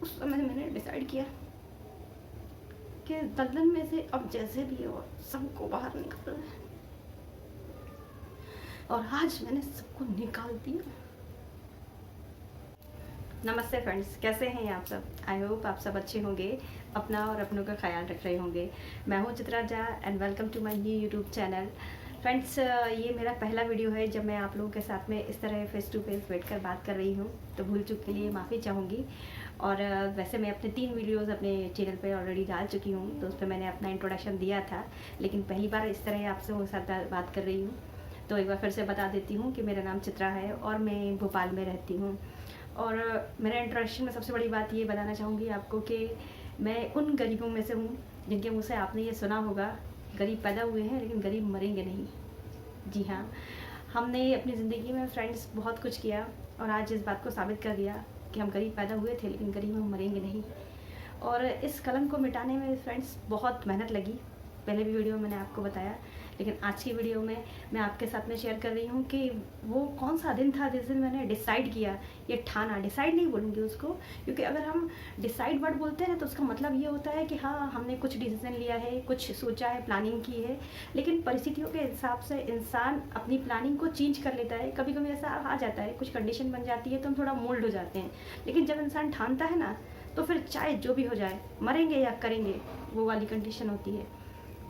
उस समय मैंने डिसाइड किया कि दलदल में से अब जैसे भी हो सबको बाहर निकालना है, और आज मैंने सबको निकाल दिया। नमस्ते फ्रेंड्स, कैसे हैं आप सब? आई होप आप सब अच्छे होंगे, अपना और अपनों का ख्याल रख रहे होंगे। मैं हूं Chitra Jha and welcome to my new YouTube channel. Friends, ये मेरा पहला वीडियो है जब मैं आप लोगों के साथ में इस तरह फेस टू फेस बैठकर बात कर रही हूँ, तो भूल चूक के लिए माफ़ी चाहूँगी। और वैसे मैं अपने 3 वीडियोज़ अपने चैनल पे ऑलरेडी डाल चुकी हूँ, तो उस पर मैंने अपना इंट्रोडक्शन दिया था, लेकिन पहली बार इस तरह आपसे वो साथ बात कर रही हूँ। तो एक बार फिर से बता देती हूँ कि मेरा नाम चित्रा है और मैं भोपाल में रहती हूँ। और मेरे इंट्रोडक्शन में सबसे बड़ी बात ये बताना चाहूँगी आपको कि मैं उन गरीबों में से हूँ जिनके मुँह से आपने ये सुना होगा, गरीब पैदा हुए हैं लेकिन गरीब मरेंगे नहीं। जी हाँ, हमने अपनी ज़िंदगी में फ्रेंड्स बहुत कुछ किया और आज इस बात को साबित कर दिया कि हम गरीब पैदा हुए थे लेकिन गरीब हम मरेंगे नहीं। और इस कलंक को मिटाने में फ्रेंड्स बहुत मेहनत लगी, पहले भी वीडियो में मैंने आपको बताया, लेकिन आज की वीडियो में मैं आपके साथ में शेयर कर रही हूँ कि वो कौन सा दिन था जिस दिन मैंने डिसाइड किया, ये ठाना, डिसाइड नहीं बोलूँगी उसको, क्योंकि अगर हम डिसाइड वर्ड बोलते हैं तो उसका मतलब ये होता है कि हाँ हमने कुछ डिसीजन लिया है, कुछ सोचा है, प्लानिंग की है, लेकिन परिस्थितियों के हिसाब से इंसान अपनी प्लानिंग को चेंज कर लेता है। कभी कभी ऐसा आ जाता है, कुछ कंडीशन बन जाती है तो हम थोड़ा मोल्ड हो जाते हैं, लेकिन जब इंसान ठानता है ना तो फिर चाहे जो भी हो जाए, मरेंगे या करेंगे, वो वाली कंडीशन होती है।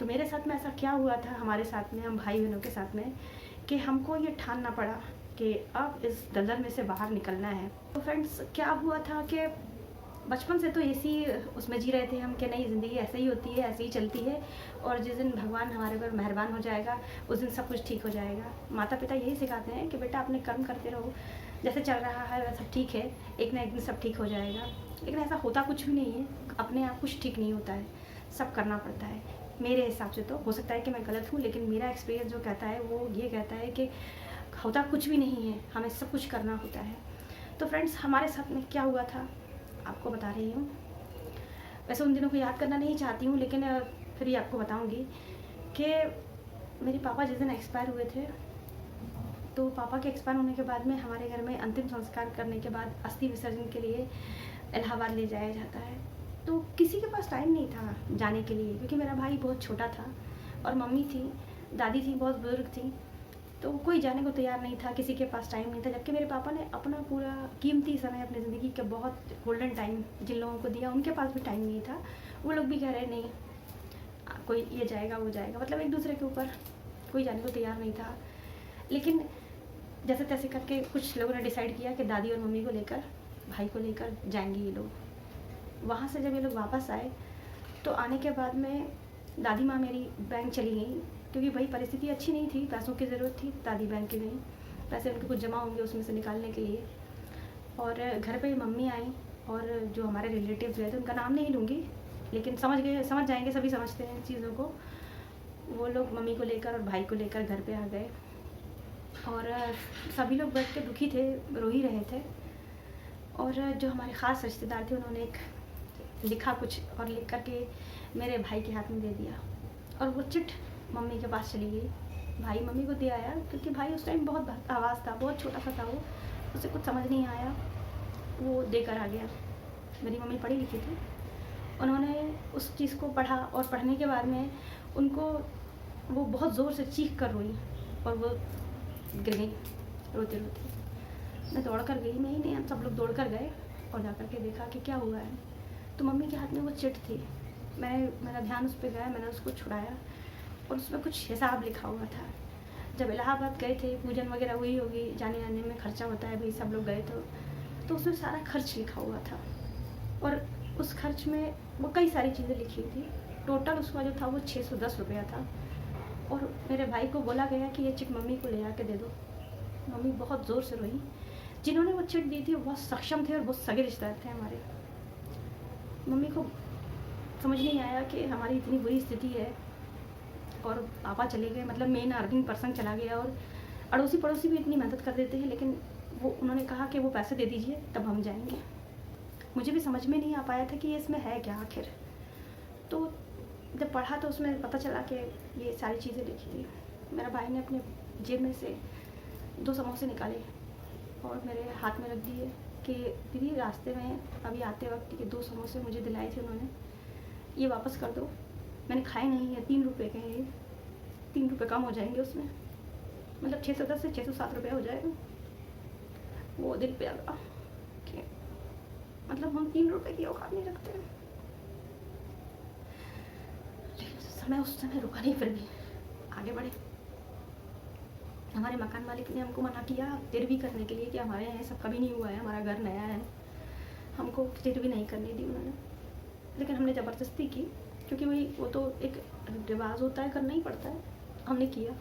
तो मेरे साथ में ऐसा क्या हुआ था, हमारे साथ में, हम भाई बहनों के साथ में, कि हमको ये ठानना पड़ा कि अब इस दलदल में से बाहर निकलना है। तो फ्रेंड्स, क्या हुआ था कि बचपन से तो इसी उसमें जी रहे थे हम कि नहीं, ज़िंदगी ऐसे ही होती है, ऐसे ही चलती है, और जिस दिन भगवान हमारे ऊपर मेहरबान हो जाएगा उस दिन सब कुछ ठीक हो जाएगा। माता पिता यही सिखाते हैं कि बेटा अपने कर्म करते रहो, जैसे चल रहा है वैसा ठीक है, एक ना एक दिन सब ठीक हो जाएगा। लेकिन ऐसा होता कुछ भी नहीं है, अपने आप कुछ ठीक नहीं होता है, सब करना पड़ता है। मेरे हिसाब से तो हो सकता है कि मैं गलत हूँ, लेकिन मेरा एक्सपीरियंस जो कहता है वो ये कहता है कि होता कुछ भी नहीं है, हमें सब कुछ करना होता है। तो फ्रेंड्स, हमारे साथ में क्या हुआ था आपको बता रही हूँ। वैसे उन दिनों को याद करना नहीं चाहती हूँ, लेकिन फिर भी आपको बताऊँगी कि मेरे पापा जिस दिन एक्सपायर हुए थे, तो पापा के एक्सपायर होने के बाद में हमारे घर में अंतिम संस्कार करने के बाद अस्थि विसर्जन के लिए इलाहाबाद ले जाया जाता है। तो किसी के पास टाइम नहीं था जाने के लिए, क्योंकि मेरा भाई बहुत छोटा था और मम्मी थी, दादी थी, बहुत बुजुर्ग थी, तो कोई जाने को तैयार नहीं था, किसी के पास टाइम नहीं था। जबकि मेरे पापा ने अपना पूरा कीमती समय, अपनी ज़िंदगी के बहुत गोल्डन टाइम जिन लोगों को दिया, उनके पास भी टाइम नहीं था। वो लोग भी कह रहे नहीं, कोई ये जाएगा वो जाएगा, मतलब एक दूसरे के ऊपर कोई जाने को तैयार नहीं था। लेकिन जैसे तैसे करके कुछ लोगों ने डिसाइड किया कि दादी और मम्मी को लेकर, भाई को लेकर जाएंगे ये लोग। वहाँ से जब ये लोग वापस आए तो आने के बाद में दादी माँ मेरी बैंक चली गई, क्योंकि भाई परिस्थिति अच्छी नहीं थी, पैसों की ज़रूरत थी, दादी बैंक की गई, पैसे उनके कुछ जमा होंगे उसमें से निकालने के लिए। और घर पे मम्मी आई, और जो हमारे रिलेटिव्स गए थे, उनका नाम नहीं लूँगी, लेकिन समझ जाएंगे, सभी समझते हैं चीज़ों को। वो लोग मम्मी को लेकर और भाई को लेकर घर पर आ गए, और सभी लोग बैठ के दुखी थे, रो ही रहे थे। और जो हमारे ख़ास रिश्तेदार थे उन्होंने एक लिखा कुछ, और लिख करके मेरे भाई के हाथ में दे दिया, और वो चिट मम्मी के पास चली गई। भाई मम्मी को दे आया, क्योंकि भाई उस टाइम बहुत आवाज़ था, बहुत छोटा सा था वो, उसे कुछ समझ नहीं आया, वो देकर आ गया। मेरी मम्मी पढ़ी लिखी थी, उन्होंने उस चीज़ को पढ़ा, और पढ़ने के बाद में उनको वो बहुत ज़ोर से चीख कर रोई, और वो गिर गई रोते रोते। मैं दौड़ कर गई, नहीं हम सब लोग दौड़ कर गए और जा कर के देखा कि क्या हुआ है। तो मम्मी के हाथ में वो चिट थी। मेरा ध्यान उस पर गया, मैंने उसको छुड़ाया, और उसमें कुछ हिसाब लिखा हुआ था। जब इलाहाबाद गए थे, पूजन वगैरह हुई होगी, जाने आने में खर्चा होता है भाई, सब लोग गए तो उसमें सारा खर्च लिखा हुआ था, और उस खर्च में वो कई सारी चीज़ें लिखी हुई थी। टोटल उसका जो था वो 610 रुपया था। और मेरे भाई को बोला गया कि ये चिट मम्मी को ले आके दे दो। मम्मी बहुत ज़ोर से रोई। जिन्होंने वो चिट दी थी वो बहुत सक्षम थे और बहुत सगे रिश्तेदार थे हमारे। मम्मी को समझ नहीं आया कि हमारी इतनी बुरी स्थिति है, और पापा चले गए, मतलब मेन अर्निंग पर्सन चला गया, और अड़ोसी पड़ोसी भी इतनी मदद कर देते हैं, लेकिन वो उन्होंने कहा कि वो पैसे दे दीजिए तब हम जाएंगे। मुझे भी समझ में नहीं आ पाया था कि ये इसमें है क्या आखिर। तो जब पढ़ा तो उसमें पता चला कि ये सारी चीज़ें लिखी थी। मेरा भाई ने अपने जेब में से 2 समोसे निकाले और मेरे हाथ में रख दिए कि दीदी रास्ते में अभी आते वक्त के 2 समोसे मुझे दिलाए थे उन्होंने, ये वापस कर दो। मैंने खाए नहीं है, 3 रुपये के हैं ये, 3 रुपये कम हो जाएंगे उसमें, मतलब 610 से 607 रुपये हो जाएगा। वो दिल पे लगा कि मतलब हम 3 रुपये की औकात नहीं रखते हैं। लेकिन उस समय रुका नहीं, फिर भी आगे बढ़े। हमारे मकान मालिक ने हमको मना किया तेरवी करने के लिए कि हमारे यहाँ सब कभी नहीं हुआ है, हमारा घर नया है, हमको तेरवी नहीं करने दी उन्होंने। लेकिन हमने ज़बरदस्ती की, क्योंकि वो तो एक रिवाज होता है, करना ही पड़ता है, हमने किया।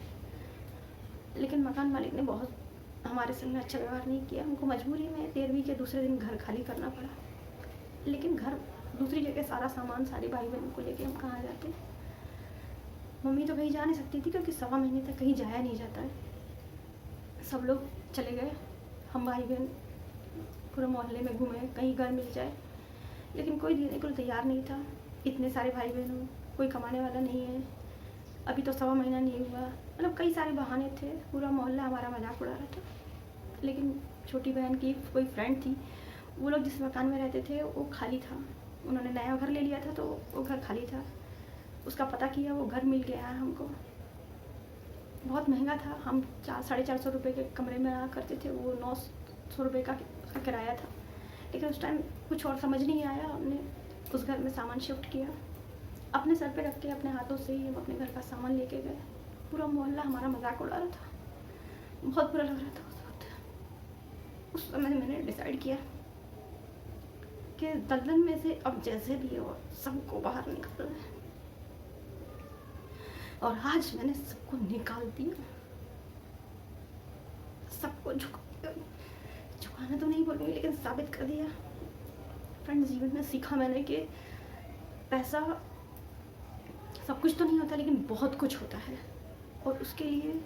लेकिन मकान मालिक ने बहुत हमारे संग में अच्छा व्यवहार नहीं किया, हमको मजबूरी में तेरवी के दूसरे दिन घर खाली करना पड़ा। लेकिन घर दूसरी जगह सारा सामान, सारे भाई बहनों को लेके हम कहाँ जाते। मम्मी तो कहीं जा नहीं सकती थी, क्योंकि 1.25 महीने तक कहीं जाया नहीं जाता है। सब लोग चले गए, हम भाई बहन पूरे मोहल्ले में घूमे, कहीं घर मिल जाए, लेकिन कोई देने को तैयार नहीं था। इतने सारे भाई बहनों, कोई कमाने वाला नहीं है, अभी तो 1.25 महीना नहीं हुआ, मतलब कई सारे बहाने थे। पूरा मोहल्ला हमारा मजाक उड़ा रहा था। लेकिन छोटी बहन की कोई फ्रेंड थी, वो लोग जिस मकान में रहते थे वो खाली था, उन्होंने नया घर ले लिया था, तो वो घर खाली था। उसका पता किया, वो घर मिल गया है हमको। बहुत महंगा था, हम 400-450 रुपये के कमरे में रहा करते थे, वो 900 रुपये का उसका किराया था। लेकिन उस टाइम कुछ और समझ नहीं आया, हमने उस घर में सामान शिफ्ट किया, अपने सर पे रख के अपने हाथों से ही हम अपने घर का सामान लेके गए। पूरा मोहल्ला हमारा मजाक उड़ा रहा था, बहुत बुरा लग रहा था उस वक्त। उस समय मैंने डिसाइड किया कि दलदल में से अब जैसे भी हो सबको बाहर निकालना है, और आज मैंने सबको निकाल दिया, सबको झुकाना तो नहीं बोलूँगी, लेकिन साबित कर दिया। फ्रेंड्स, जीवन में सीखा मैंने कि पैसा सब कुछ तो नहीं होता, लेकिन बहुत कुछ होता है, और उसके लिए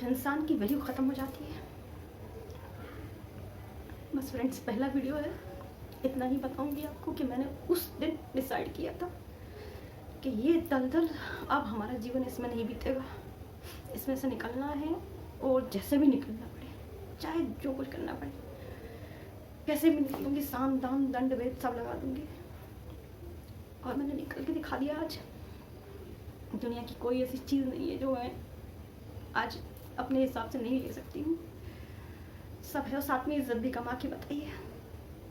इंसान की वैल्यू ख़त्म हो जाती है। बस फ्रेंड्स, पहला वीडियो है, इतना ही बताऊंगी आपको कि मैंने उस दिन डिसाइड किया था कि ये दलदल अब हमारा जीवन इसमें नहीं बीतेगा, इसमें से निकलना है, और जैसे भी निकलना पड़े, चाहे जो कुछ करना पड़े, कैसे भी निकलूँगी, साम दाम दंड भेद सब लगा दूँगी। और मैंने निकल के दिखा दिया। आज दुनिया की कोई ऐसी चीज़ नहीं है जो मैं आज अपने हिसाब से नहीं ले सकती हूँ, सब है। और साथ में इज्जत भी कमा के बताइए।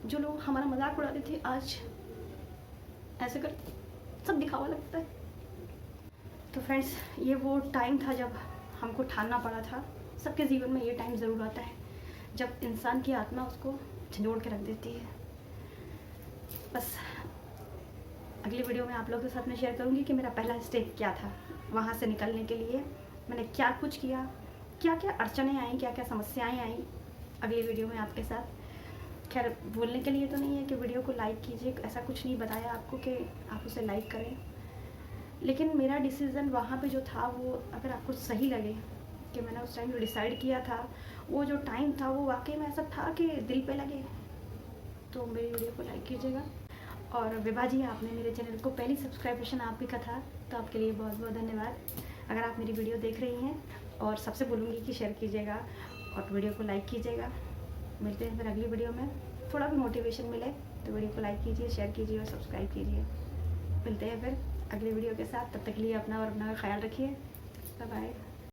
जो लोग हमारा मजाक उड़ाते थे, आज ऐसे करते, सब दिखावा लगता है। तो फ्रेंड्स, ये वो टाइम था जब हमको ठानना पड़ा था। सबके जीवन में ये टाइम ज़रूर आता है जब इंसान की आत्मा उसको झंझोड़ के रख देती है। बस अगली वीडियो में आप लोगों के साथ में शेयर करूँगी कि मेरा पहला स्टेप क्या था, वहाँ से निकलने के लिए मैंने क्या कुछ किया, क्या क्या अड़चनें आई, क्या क्या समस्याएं आई। अगली वीडियो में आपके साथ। खैर, बोलने के लिए तो नहीं है कि वीडियो को लाइक कीजिए, ऐसा कुछ नहीं बताया आपको कि आप उसे लाइक करें। लेकिन मेरा डिसीज़न वहाँ पे जो था, वो अगर आपको सही लगे कि मैंने उस टाइम जो डिसाइड किया था, वो जो टाइम था वो वाकई में ऐसा था कि दिल पे लगे, तो मेरी वीडियो को लाइक कीजिएगा। और विभा जी, आपने मेरे चैनल को पहली सब्सक्राइबेशन आप ही का था, तो आपके लिए बहुत बहुत धन्यवाद। अगर आप मेरी वीडियो देख रही हैं, और सबसे बोलूँगी कि शेयर कीजिएगा और वीडियो को लाइक कीजिएगा। मिलते हैं फिर अगली वीडियो में। थोड़ा भी मोटिवेशन मिले तो वीडियो को लाइक कीजिए, शेयर कीजिए और सब्सक्राइब कीजिए। मिलते हैं फिर अगली वीडियो के साथ, तब तक के लिए अपना और अपना ख्याल रखिए। Bye bye.